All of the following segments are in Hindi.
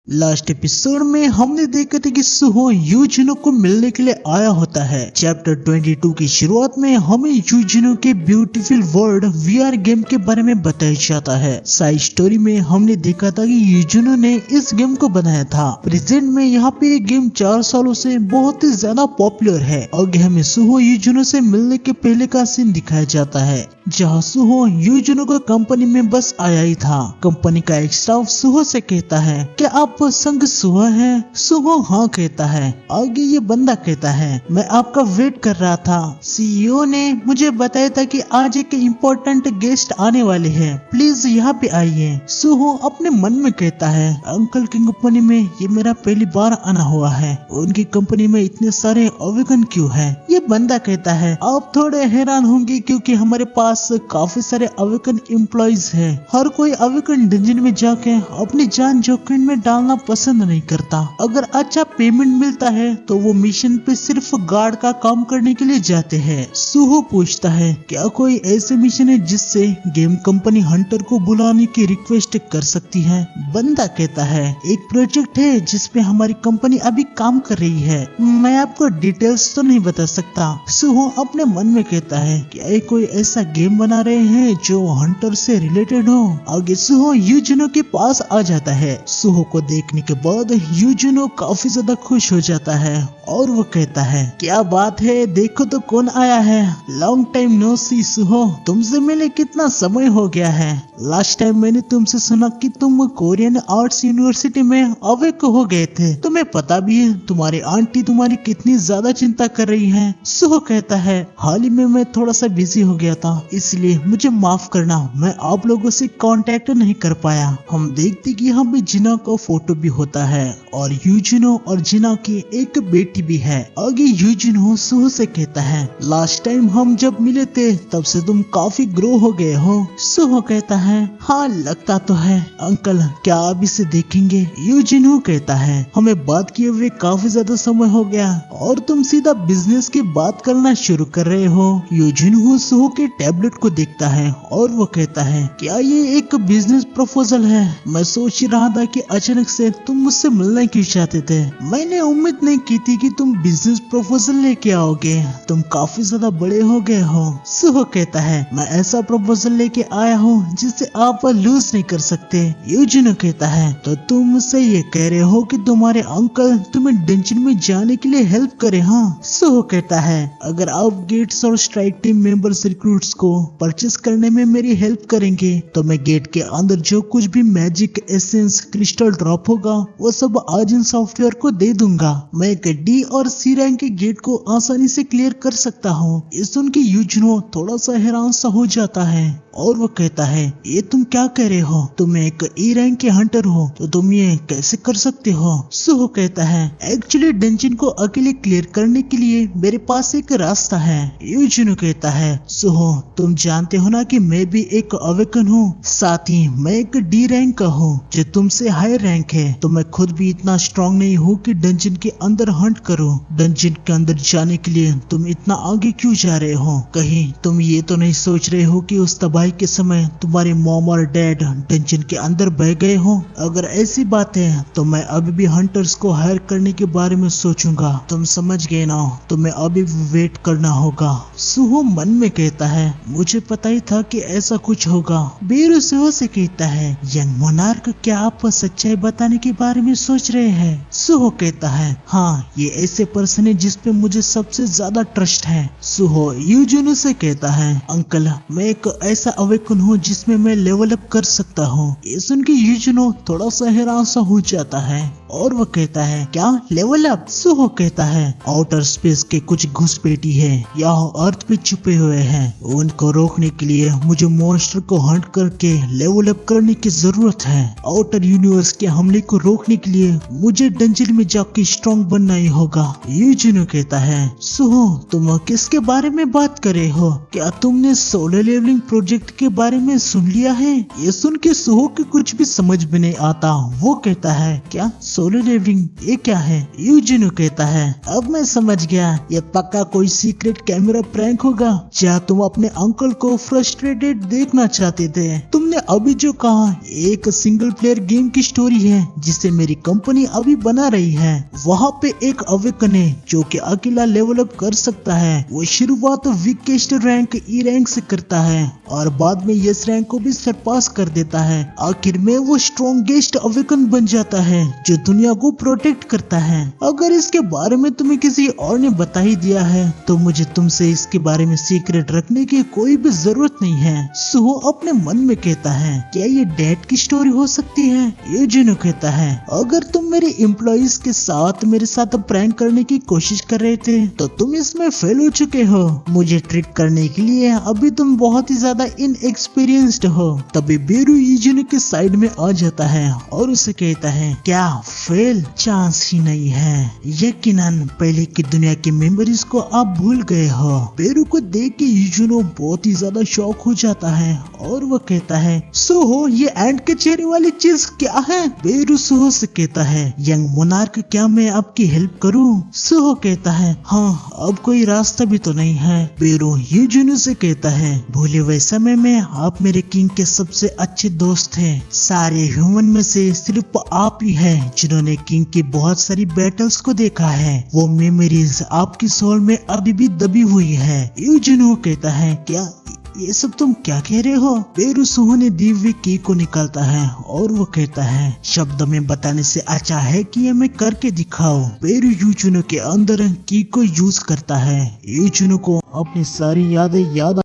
लास्ट एपिसोड में हमने देखा था कि सुहो यूजिनो को मिलने के लिए आया होता है। चैप्टर 22 की शुरुआत में हमें यूजिनो के ब्यूटीफुल वर्ल्ड वीआर गेम के बारे में बताया जाता है। साइड स्टोरी में हमने देखा था कि यूजिनो ने इस गेम को बनाया था। प्रेजेंट में यहाँ पे ये गेम 4 सालों से बहुत ही ज्यादा पॉपुलर है। आगे हमें सुहो यूजिनो से मिलने के पहले का सीन दिखाया जाता है, जहाँ सुहो यूजिनो को कंपनी में बस आया ही था। कंपनी का एक स्टाफ सुहो से कहता है कि आप संग सुहो है। सुहो हाँ कहता है। आगे ये बंदा कहता है मैं आपका वेट कर रहा था। सीईओ ने मुझे बताया था कि आज एक इम्पोर्टेंट गेस्ट आने वाले हैं, प्लीज यहाँ पे आइए। सुहो अपने मन में कहता है अंकल की कंपनी में ये मेरा पहली बार आना हुआ है, उनकी कंपनी में इतने सारे अवेकन क्यों है। ये बंदा कहता है आप थोड़े हैरान होंगे क्योंकि हमारे पास काफी सारे अवेकन एम्प्लॉइज है। हर कोई अवेकन डंजन में जाके अपनी जान जोखिम में डालना पसंद नहीं करता। अगर अच्छा पेमेंट मिलता है तो वो मिशन पे सिर्फ गार्ड का काम करने के लिए जाते हैं। सुहो पूछता है क्या कोई ऐसे मिशन है जिससे गेम कंपनी हंटर को बुलाने की रिक्वेस्ट कर सकती है। बंदा कहता है एक प्रोजेक्ट है जिसपे हमारी कंपनी अभी काम कर रही है, मैं आपको डिटेल्स तो नहीं बता सकता। सुहो अपने मन में कहता है क्या ये कोई ऐसा गेम बना रहे हैं जो हंटर से रिलेटेड हो। आगे सुहो यूजिनो के पास आ जाता है। सुहो को देखने के बाद यूजिनो काफी ज्यादा खुश हो जाता है और वो कहता है क्या बात है, देखो तो कौन आया है। लॉन्ग टाइम नो सी सुहो, तुमसे मिले कितना समय हो गया है। लास्ट टाइम मैंने तुमसे सुना कि तुम कोरियन आर्ट्स यूनिवर्सिटी में अवेक हो गए थे। तुम्हें पता भी है तुम्हारी आंटी तुम्हारी कितनी ज्यादा चिंता कर रही है। सुहो कहता है हाल ही में मैं थोड़ा सा बिजी हो गया था, इसलिए मुझे माफ करना, मैं आप लोगों से कांटेक्ट नहीं कर पाया। हम देखते कि यहाँ पे जिना का फोटो भी होता है और यूजिनो और जिना की एक बेटी भी है। आगे यूजिनो सुहो से कहता है लास्ट टाइम हम जब मिले थे तब से तुम काफी ग्रो हो गए हो। सुहो कहता है हाँ लगता तो है अंकल, क्या आप इसे देखेंगे। यूजिनो कहता है हमें बात किए हुए काफी ज्यादा समय हो गया और तुम सीधा बिजनेस की बात करना शुरू कर रहे हो। यूजिनो सुहो के टैबलेट को देखता है और वो कहता है क्या ये एक बिजनेस प्रपोजल है। मैं सोच रहा था कि अचानक से तुम मुझसे मिलना क्यों चाहते थे। मैंने उम्मीद नहीं की थी कि तुम बिजनेस प्रपोजल लेके आओगे, तुम काफी ज्यादा बड़े हो गए हो। सुहो कहता है मैं ऐसा प्रपोजल लेके आया हूँ जिससे आप लूज नहीं कर सकते। यूजिनो कहता है तो तुम मुझसे ये कह रहे हो कि तुम्हारे अंकल तुम्हें डंजन में जाने के लिए हेल्प करे। हाँ। सुहो कहता है अगर आप गेट्स और स्ट्राइक टीम मेंबर्स रिक्रूट्स को परचेस करने में मेरी हेल्प करेंगे तो मैं गेट के अंदर जो कुछ भी मैजिक एसेंस क्रिस्टल ड्रॉप होगा वो सब आज इन सॉफ्टवेयर को दे दूंगा। मैं एक डी और सी रैंक के गेट को आसानी से क्लियर कर सकता हूँ। ये सुन के यूजिनो थोड़ा सा हैरान सा हो जाता है और वो कहता है ये तुम क्या कह रहे हो, तुम एक ई रैंक के हंटर हो तो तुम ये कैसे कर सकते हो। सुहो कहता है एक्चुअली डंजन को अकेले क्लियर करने के लिए मेरे पास एक रास्ता है। यूजिनो कहता है सुहो तुम जानते हो ना कि मैं भी एक अवेकन हूँ, साथ ही मैं एक डी रैंक का हूँ जो तुमसे हाई रैंक है, तो मैं खुद भी इतना स्ट्रॉन्ग नहीं हूँ कि डंजन के अंदर हंट करूँ। डंजन के अंदर जाने के लिए तुम इतना आगे क्यों जा रहे हो, कहीं तुम ये तो नहीं सोच रहे हो कि उस तबाही के समय तुम्हारे मॉम और डैड डंजन के अंदर बह गए हो। अगर ऐसी बात है तो मैं अभी भी हंटर्स को हायर करने के बारे में सोचूंगा। तुम समझ गए ना, तुम्हें अभी वेट करना होगा। सुहो मन में कहता है मुझे पता ही था कि ऐसा कुछ होगा। बेरू सुहो से कहता है यंग मोनार्क क्या आप सच्चाई बताने के बारे में सोच रहे हैं। सुहो कहता है हाँ ये ऐसे पर्सन है जिसपे मुझे सबसे ज्यादा ट्रस्ट है। सुहो यूजिनो से कहता है अंकल मैं एक ऐसा अवेकन हूँ जिसमें मैं लेवल अप कर सकता हूँ। ये सुन के यूजिनो थोड़ा सा हैरान सा हो जाता है और वो कहता है क्या लेवल अप। सुहो कहता है आउटर स्पेस के कुछ घुसपैठी है यहाँ अर्थ पे छुपे हुए हैं, उनको रोकने के लिए मुझे मॉन्स्टर को हंट करके लेवल अप करने की जरूरत है। आउटर यूनिवर्स के हमले को रोकने के लिए मुझे डंजन में जाके स्ट्रॉन्ग बनना ही होगा। यूजिनो कहता है सुहो तुम किसके बारे में बात कर रहे हो, क्या तुमने सोलर लेवलिंग प्रोजेक्ट के बारे में सुन लिया है। ये सुन के सुहो के कुछ भी समझ में नहीं आता। वो कहता है क्या सोलर लेवलिंग ये क्या है। यूजिनो कहता है अब मैं समझ गया, ये पक्का कोई सीक्रेट कैमरा प्रैंक होगा या तुम अपने अंकल को फ्रस्ट्रेटेड देखना चाहते थे? तुमने अभी जो कहा एक सिंगल प्लेयर गेम की स्टोरी है जिसे मेरी कंपनी अभी बना रही है। वहाँ पे एक अवेकन है जो कि अकेला लेवल अप कर सकता है। वो शुरुआत वीकेस्ट रैंक ई रैंक से करता है और बाद में यस रैंक को भी सरपास कर देता है। आखिर में वो स्ट्रॉन्गेस्ट अवेकन बन जाता है जो दुनिया को प्रोटेक्ट करता है। अगर इसके बारे में तुम्हें किसी और ने बता ही दिया है तो मुझे तुमसे इसके बारे में सीक्रेट रखने की कोई भी जरूरत नहीं है। सुहो अपने मन में कहता है, क्या ये डैड की स्टोरी हो सकती है? यूजुनो कहता है, अगर तुम मेरे एम्प्लॉइज के साथ मेरे साथ प्रैंक करने की कोशिश कर रहे थे तो तुम इसमें फेल हो चुके हो। मुझे ट्रिक करने के लिए अभी तुम बहुत ही ज्यादा इनएक्सपीरियंस्ड हो। तभी बेरू यूजुनो के साइड में आ जाता है और उसे कहता है, क्या फेल? चांस ही नहीं है। यकीनन पहले की दुनिया की मेमोरीज को आप भूल गए हो। बेरू को देख के यूजुनो बहुत ही ज्यादा शॉक हो जाता है और वो कहता है, सोहो ये एंड के चेहरे वाली चीज क्या है? बेरू सोहो से कहता है, यंग मोनार्क क्या मैं आपकी हेल्प करूं? सोहो कहता है, हाँ अब कोई रास्ता भी तो नहीं है। बेरू यूजुनो से कहता है, भूले हुए समय में आप मेरे किंग के सबसे अच्छे दोस्त थे। सारे ह्यूमन में से सिर्फ आप ही है जिन्होंने किंग की बहुत सारी बैटल्स को देखा है। वो मेमोरीज आपकी सोल में अभी भी दबी हुई है। यूजुनो कहता है, क्या ये सब तुम क्या कह रहे हो? बेरू सोहो ने दी हुई की को निकालता है और वो कहता है, शब्दों में बताने से अच्छा है कि ये मैं करके दिखाऊं। बेरू यूजुनो के अंदर की को यूज करता है। यूजुनो को अपनी सारी यादें याद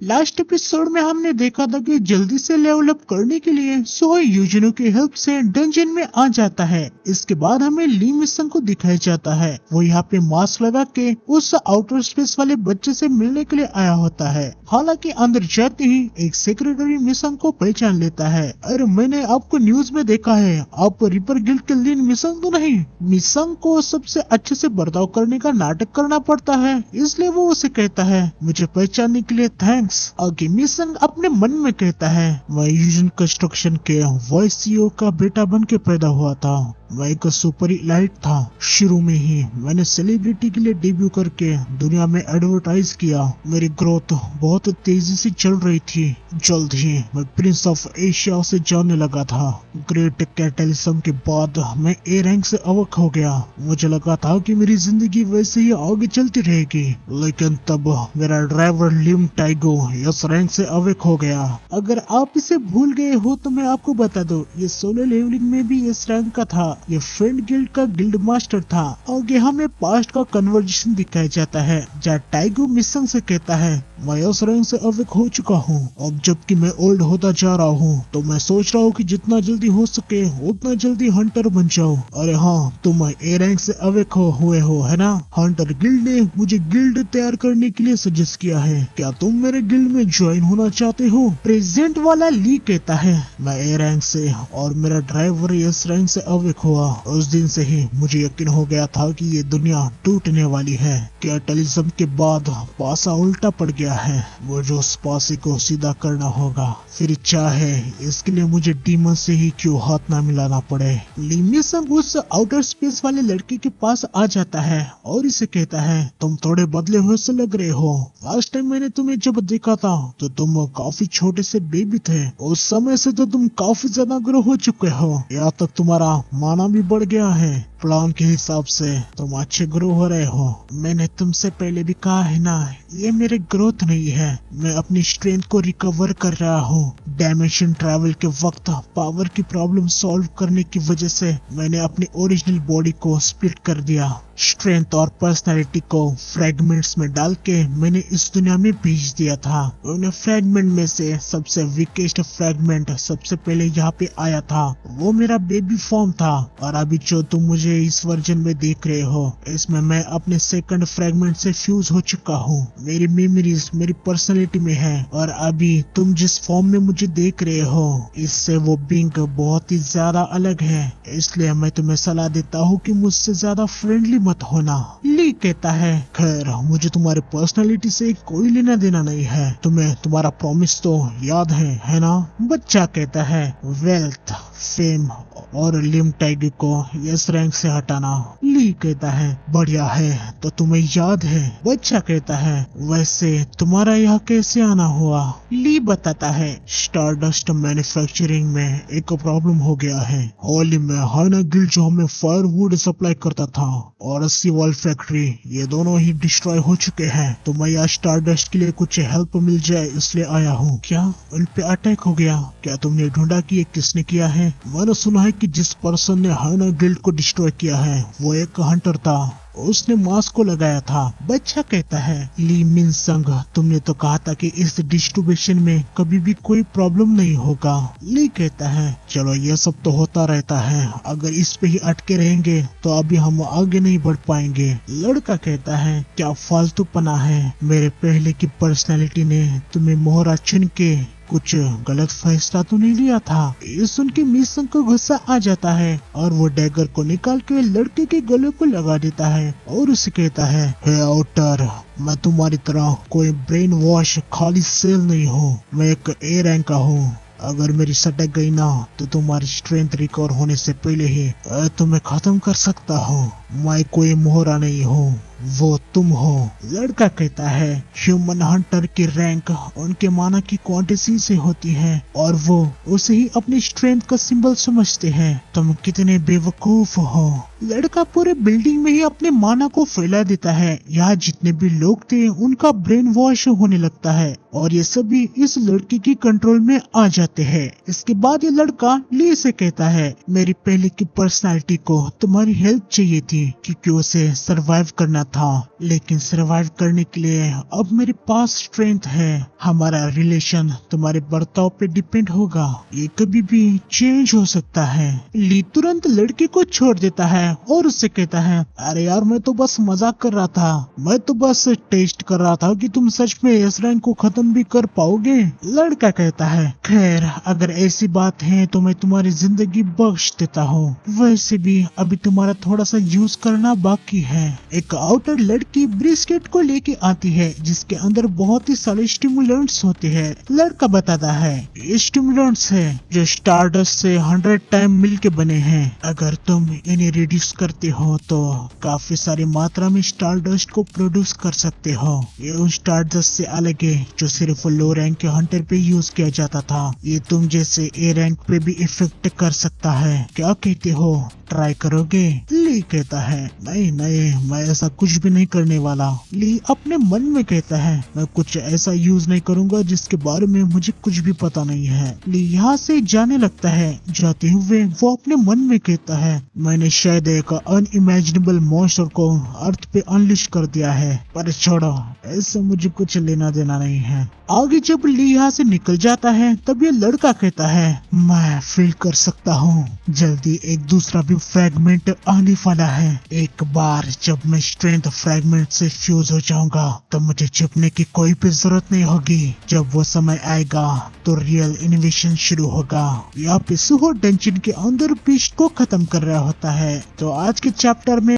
लास्ट एपिसोड में हमने देखा था कि जल्दी से लेवल अप करने के लिए सो यूजनो की हेल्प से डंजन में आ जाता है। इसके बाद हमें ली मिसन को दिखाया जाता है। वो यहाँ पे मास्क लगा के उस आउटर स्पेस वाले बच्चे से मिलने के लिए आया होता है। हालांकि अंदर जाते ही एक सेक्रेटरी मिशन को पहचान लेता है। अरे मैंने आपको न्यूज में देखा है, आप रिपर गिल्ड के लीन मिशन तो नहीं। मिशन को सबसे अच्छे से बर्ताव करने का नाटक करना पड़ता है, इसलिए वो उसे कहता है मुझे पहचानने के लिए थैंक्स। आगे मिशन अपने मन में कहता है मैं यूजन कंस्ट्रक्शन के वाइस सीईओ का बेटा बन के पैदा हुआ था। मैं एक सुपर इलाइट था। शुरू में ही मैंने सेलिब्रिटी के लिए डेब्यू करके दुनिया में एडवर्टाइज किया। मेरी ग्रोथ बहुत तेजी से चल रही थी। जल्द ही मैं प्रिंस ऑफ एशिया से जाने लगा था। ग्रेट कैटलिज्म के बाद मैं ए रैंक से अवक हो गया। मुझे लगा था कि मेरी जिंदगी वैसे ही आगे चलती रहेगी, लेकिन तब मेरा ड्राइवर लिम टाइगो एस रैंक से अवक हो गया। अगर आप इसे भूल गए हो तो मैं आपको बता दूं, ये सोलो लेवलिंग में भी एस रैंक का था। ये फ्रेंड गिल्ड का गिल्ड मास्टर था। आगे हमें पास्ट का कन्वर्जेशन दिखाया जाता है, जहाँ टाइगो मिशन से कहता है मैं एस रैंक से अवक हो चुका हूँ। अब जबकि मैं ओल्ड होता जा रहा हूँ तो मैं सोच रहा हूँ कि जितना जल्दी हो सके उतना जल्दी हंटर बन जाओ। अरे हाँ, तुम ए रैंक से अवक हुए हो है ना। हंटर गिल्ड ने मुझे गिल्ड तैयार करने के लिए सजेस्ट किया है। क्या तुम मेरे गिल्ड में ज्वाइन होना चाहते हो? प्रेजेंट वाला ली कहता है मैं ए रैंक से और मेरा ड्राइवर एस रैंक से अवक हुआ। उस दिन से ही मुझे यकीन हो गया था कि ये दुनिया टूटने वाली है। कैटलिज्म के बाद पासा उल्टा पड़ गया है। मुझे उस पासे को सीधा करना होगा, फिर चाहे इसके लिए मुझे डीमन से ही क्यों हाथ ना मिलाना पड़े। लिमिसंग उस आउटर स्पेस वाले लड़के के पास आ जाता है और इसे कहता है तुम थोड़े बदले हुए से लग रहे हो। लास्ट टाइम मैंने तुम्हें जब देखा था तो तुम काफी छोटे से बेबी थे। उस समय से तो तुम काफी ज्यादा ग्रो हो चुके हो। यहाँ तक तुम्हारा माना भी बढ़ गया है। प्लान के हिसाब से तुम अच्छे ग्रो हो रहे हो। मैंने तुमसे पहले भी कहा है ना, ये मेरे ग्रोथ नहीं है, मैं अपनी स्ट्रेंथ को रिकवर कर रहा हूँ। डायमेंशन ट्रैवल के वक्त पावर की प्रॉब्लम सॉल्व करने की वजह से मैंने अपनी ओरिजिनल बॉडी को स्प्लिट कर दिया। स्ट्रेंथ और पर्सनालिटी को फ्रैगमेंट्स में डाल के मैंने इस दुनिया में भेज दिया था। उन फ्रैगमेंट में से सबसे वीकेस्ट फ्रैगमेंट सबसे पहले यहाँ पे आया था। वो मेरा बेबी फॉर्म था और अभी जो तुम मुझे इस वर्जन में देख रहे हो, इसमें मैं अपने सेकंड फ्रैगमेंट से फ्यूज हो चुका हूँ। मेरी मेमोरीज मेरी पर्सनालिटी में है और अभी तुम जिस फॉर्म में मुझे देख रहे हो इससे वो बिंग बहुत ही ज्यादा अलग है। इसलिए मैं तुम्हें सलाह देता हूँ कि मुझसे ज्यादा फ्रेंडली मत होना। ली कहता है खैर मुझे तुम्हारी पर्सनालिटी से कोई लेना देना नहीं है, तुम्हें तुम्हारा प्रॉमिस तो याद है ना। बच्चा कहता है वेल्थ फेम और लिम टाइगर को यस रैंक से हटाना। ली कहता है बढ़िया है, तो तुम्हें याद है। बच्चा कहता है वैसे तुम्हारा यहाँ कैसे आना हुआ? ली बताता है स्टारडस्ट मैन्युफैक्चरिंग में एक प्रॉब्लम हो गया है। होली में हाइना गिल्ड जो हमें फायरवुड सप्लाई करता था और सीवॉल फैक्ट्री, ये दोनों ही डिस्ट्रॉय हो चुके हैं। तो मैं यहाँ स्टारडस्ट के लिए कुछ हेल्प मिल जाए इसलिए आया हूँ। क्या उन पे अटैक हो गया? क्या तुमने ढूंढा कि ये किसने किया है? मैंने सुना है कि जिस पर्सन ने हाइना गिल्ड को डिस्ट्रॉय किया है वो एक हंटर था, उसने मास्क को लगाया था। बच्चा कहता है ली मिन संग, तुमने तो कहा था कि इस डिस्ट्रीब्यूशन में कभी भी कोई प्रॉब्लम नहीं होगा। ली कहता है चलो ये सब तो होता रहता है, अगर इस पे ही अटके रहेंगे तो अभी हम आगे नहीं बढ़ पाएंगे। लड़का कहता है क्या फालतू पना है, मेरे पहले की पर्सनैलिटी ने तुम्हें मोहरा चुन के कुछ गलत फैसला तो नहीं लिया था। ये सुन के मिशन को गुस्सा आ जाता है और वो डैगर को निकाल के लड़के के गले को लगा देता है और उसे कहता है हे आउटर, मैं तुम्हारी तरह कोई ब्रेन वॉश खाली सेल नहीं हूँ, मैं एक ए रैंक का हूँ। अगर मेरी सटक गई ना तो तुम्हारी स्ट्रेंथ रिकवर होने से पहले ही तुम्हें खत्म कर सकता हूँ। मैं कोई मोहरा नहीं हूँ, वो तुम हो। लड़का कहता है ह्यूमन हंटर की रैंक उनके माना की क्वांटिटी से होती है और वो उसे ही अपनी स्ट्रेंथ का सिंबल समझते हैं। तुम कितने बेवकूफ हो। लड़का पूरे बिल्डिंग में ही अपने माना को फैला देता है। यहाँ जितने भी लोग थे उनका ब्रेन वॉश होने लगता है और ये सभी इस लड़की की कंट्रोल में आ जाते हैं। इसके बाद ये लड़का ली से कहता है मेरी पहले की पर्सनालिटी को तुम्हारी हेल्प चाहिए थी, क्योंकि उसे सरवाइव करना था। लेकिन सरवाइव करने के लिए अब मेरे पास स्ट्रेंथ है। हमारा रिलेशन तुम्हारे बर्ताव पे डिपेंड होगा, ये कभी भी चेंज हो सकता है। ली तुरंत लड़की को छोड़ देता है और उससे कहता है, अरे यार मैं तो बस मजाक कर रहा था, मैं तो बस टेस्ट कर रहा था कि तुम सच में इस रैंक को खत्म भी कर पाओगे। लड़का कहता है, खैर अगर ऐसी बात है तो मैं तुम्हारी जिंदगी बख्श देता हूँ, वैसे भी अभी तुम्हारा थोड़ा सा यूज करना बाकी है। एक आउटर लड़की ब्रिस्केट को लेके आती है जिसके अंदर बहुत ही सारे स्टिमुलेंट्स होते हैं। लड़का बताता है ये स्टिमुलेंट्स है जो स्टारडस्ट से 100 टाइम मिलके बने हैं। अगर तुम इन्हें रिड्यूस करते हो तो काफी सारी मात्रा में स्टारडस्ट को प्रोड्यूस कर सकते हो। ये उन स्टारडस्ट से अलग है जो सिर्फ लो रैंक के हंटर पे यूज किया जाता था। ये तुम जैसे ए रैंक पे भी इफेक्ट कर सकता है। क्या कहते हो, ट्राई करोगे? ली कहता है, नहीं नहीं मैं ऐसा कुछ भी नहीं करने वाला। ली अपने मन में कहता है, मैं कुछ ऐसा यूज नहीं करूंगा जिसके बारे में मुझे कुछ भी पता नहीं है। ली यहाँ से जाने लगता है। जाते हुए वो अपने मन में कहता है, मैंने शायद एक अनइमेजिनेबल मॉन्स्टर को अर्थ पे अनलिश कर दिया है, पर छोड़ो ऐसे मुझे कुछ लेना देना नहीं है। आगे जब ली यहाँ से निकल जाता है तब ये लड़का कहता है, मैं फील कर सकता हूँ जल्दी एक दूसरा भी फ्रैगमेंट आने वाला है। एक बार जब मैं स्ट्रेंथ फ्रैगमेंट से फ्यूज हो जाऊंगा तो मुझे छिपने की कोई भी जरूरत नहीं होगी। जब वो समय आएगा तो रियल इनोवेशन शुरू होगा। यहाँ पे सुहो डंजन के अंदर बीस्ट को खत्म कर रहा होता है। तो आज के चैप्टर में